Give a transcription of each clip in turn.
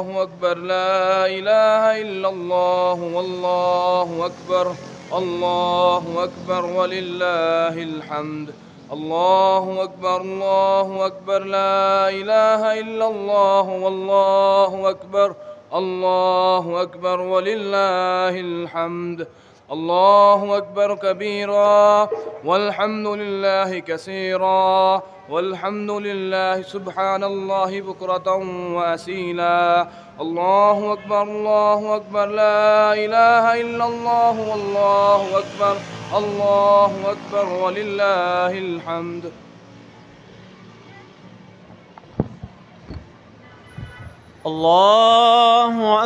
الله أكبر لا إله إلا الله والله أكبر الله أكبر ولله الحمد الله أكبر لا إله إلا الله والله أكبر الله أكبر ولله الحمد الله أكبر كبيرا والحمد لله كثيرا والحمد لله سبحان الله بكرة وأسيلا الله أكبر لا إله إلا الله والله أكبر ولله الحمد الله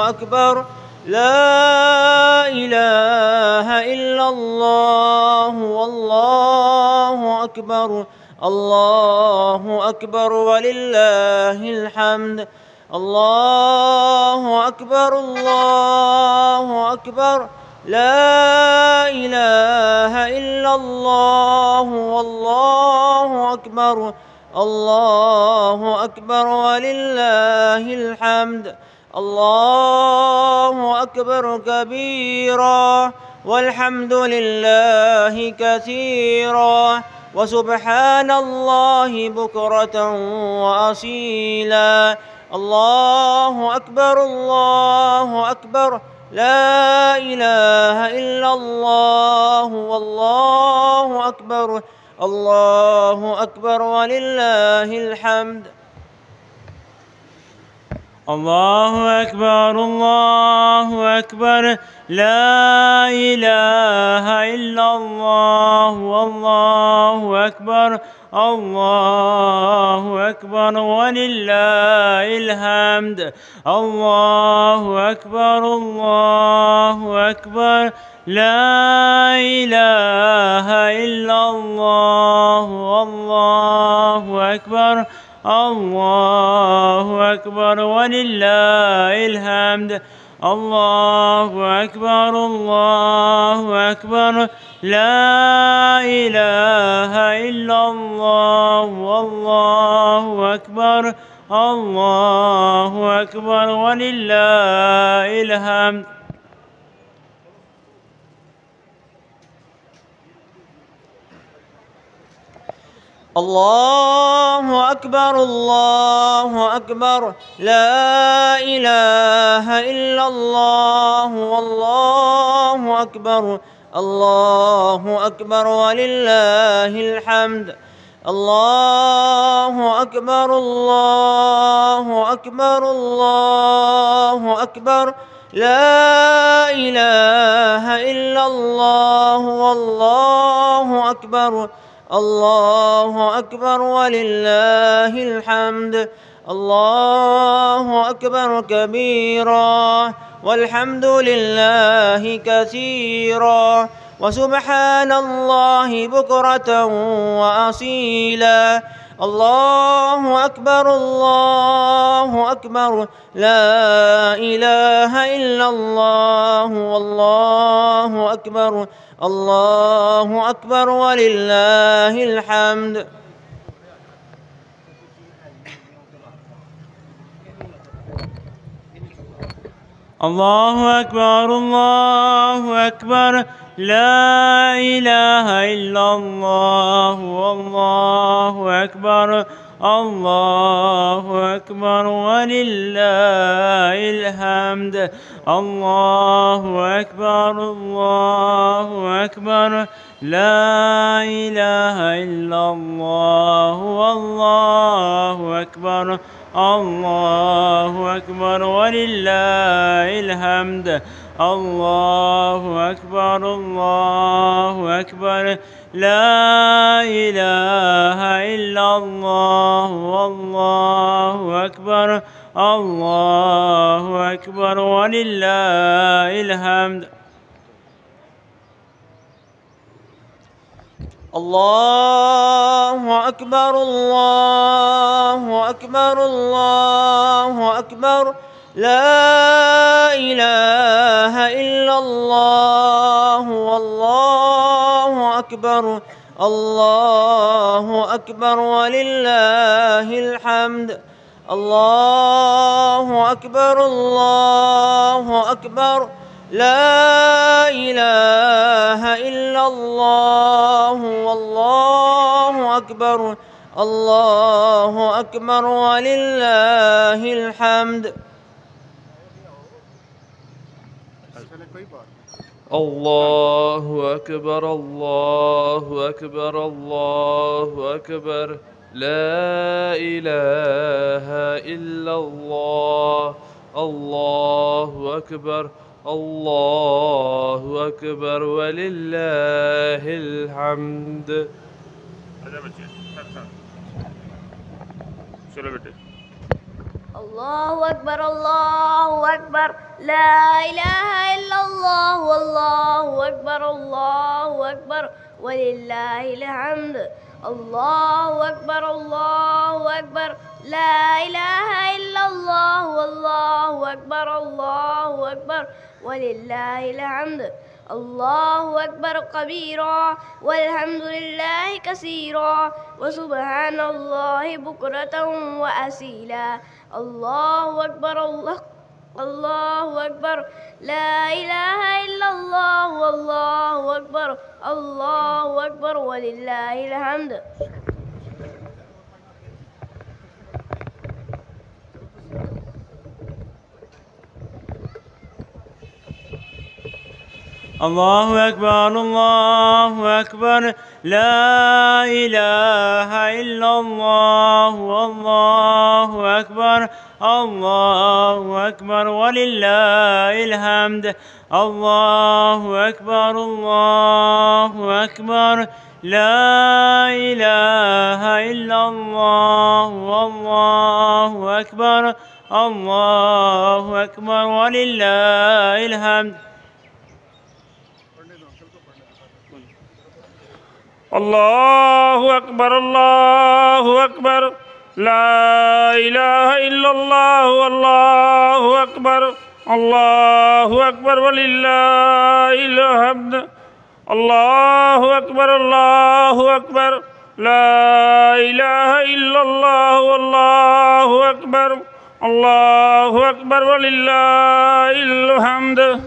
أكبر لا إله إلا الله والله أكبر الله أكبر ولله الحمد الله أكبر لا إله إلا الله والله أكبر الله أكبر ولله الحمد الله أكبر كبيرا والحمد لله كثيرا وسبحان الله بكرة وأصيلا الله أكبر لا إله إلا الله والله أكبر الله أكبر ولله الحمد الله أكبر لا إله إلا الله والله أكبر الله أكبر ولله الحمد الله أكبر لا إله إلا الله والله أكبر الله أكبر ولله الحمد الله أكبر لا إله إلا الله والله أكبر الله أكبر ولله الحمد الله أكبر لا إله إلا الله والله أكبر الله أكبر ولله الحمد الله أكبر لا إله إلا الله والله أكبر الله أكبر ولله الحمد الله أكبر كبيرا والحمد لله كثيرا وسبحان الله بكرة وأصيلا الله أكبر لا إله إلا الله والله أكبر الله أكبر ولله الحمد الله أكبر لا إله إلا الله والله أكبر الله أكبر ولله الحمد الله أكبر لا إله إلا الله والله أكبر الله أكبر ولله الحمد الله أكبر لا إله إلا الله والله أكبر الله أكبر ولله الحمد الله أكبر لا إله إلا الله والله أكبر الله أكبر ولله الحمد الله أكبر الله أكبر لا إله إلا الله والله أكبر الله أكبر ولله الحمد الله أكبر الله أكبر الله أكبر لا إله إلا الله الله أكبر الله أكبر ولله الحمد الله أكبر الله أكبر لا إله إلا الله والله أكبر الله أكبر ولله الحمد الله أكبر الله أكبر لا إله إلا الله والله أكبر الله أكبر ولله الحمد الله أكبر كبيرا والحمد لله كثيرا وسبحان الله بكرة وأصيلا الله أكبر الله أكبر لا إله إلا الله والله أكبر الله أكبر ولله الحمد الله أكبر الله أكبر لا إله إلا الله والله أكبر الله أكبر ولله الحمد الله أكبر الله أكبر لا إله إلا الله والله أكبر الله أكبر ولله الحمد الله أكبر الله أكبر لا إله إلا الله والله أكبر الله أكبر ولله الحمد الله أكبر الله أكبر لا إله إلا الله والله أكبر الله أكبر ولله الحمد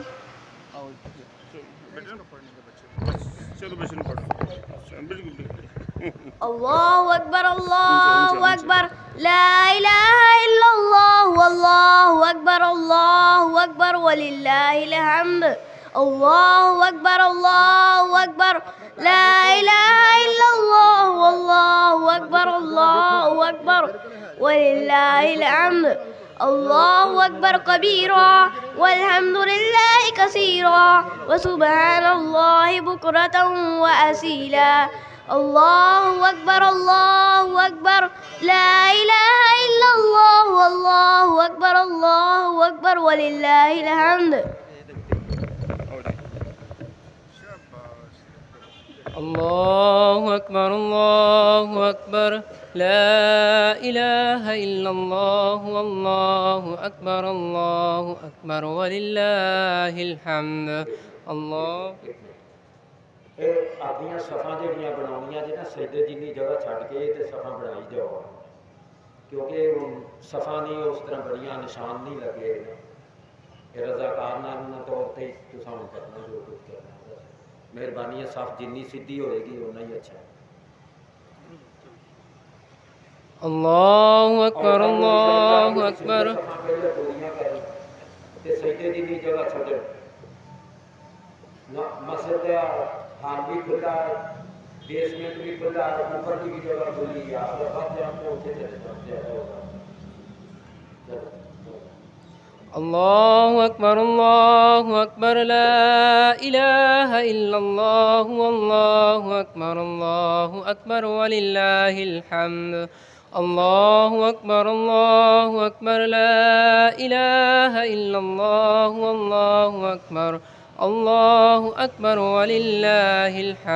الله أكبر الله أكبر لا إله إلا الله والله أكبر الله أكبر ولله الحمد الله أكبر الله أكبر لا إله إلا الله والله أكبر الله أكبر ولله الحمد الله أكبر كبيرا والحمد لله كثيرا وسبحان الله بكرة وأصيلا الله أكبر الله أكبر لا إله إلا الله والله أكبر الله أكبر ولله الحمد الله أكبر الله أكبر لا إله إلا الله والله أكبر ولله الحمد الله ਆਪਣੀਆਂ ਸਫਾਂ ਜਿਹੜੀਆਂ ਬਣਾਉਣੀਆਂ ਜੇ ਨਾ ਸਜਦੇ ਜਿੰਨੀ ਜਗ੍ਹਾ ਛੱਡ ਕੇ ਤੇ ਸਫਾਂ ਬਣਾਈ ਜਾਓ ਕਿਉਂਕਿ ਸਫਾਂ ਨਹੀਂ ਉਸ ਤਰ੍ਹਾਂ ਬੜੀਆਂ ਨਿਸ਼ਾਨ ਨਹੀਂ ਲੱਗੇ ਇਹ ਰਜ਼ਾਕਾਰਨਾ ਤੌਰ ਤੇ ਤੁਸੀਂ ਕਰਨਾ ਜੋ ਕੁਝ ਕਰਨਾ ਮਿਹਰਬਾਨੀ ਹੈ ਸਫ ਜਿੰਨੀ ਸਿੱਧੀ ਹੋਏਗੀ ਉਨਾ ਹੀ ਅੱਛਾ الله أكبر الله أكبر ਤੇ ਸਜਦੇ ਜਿੰਨੀ ਜਗ੍ਹਾ ਛੱਡੋ मस्जिद हाल भी खुला बेसमेंट भी खुला ऊपर की भी जगह खुली है आप हर जगह पहुंचे الله أكبر الله أكبر لا إله إلا الله والله أكبر ولله الحمد الله أكبر لا إله إلا الله والله أكبر ولله الحمد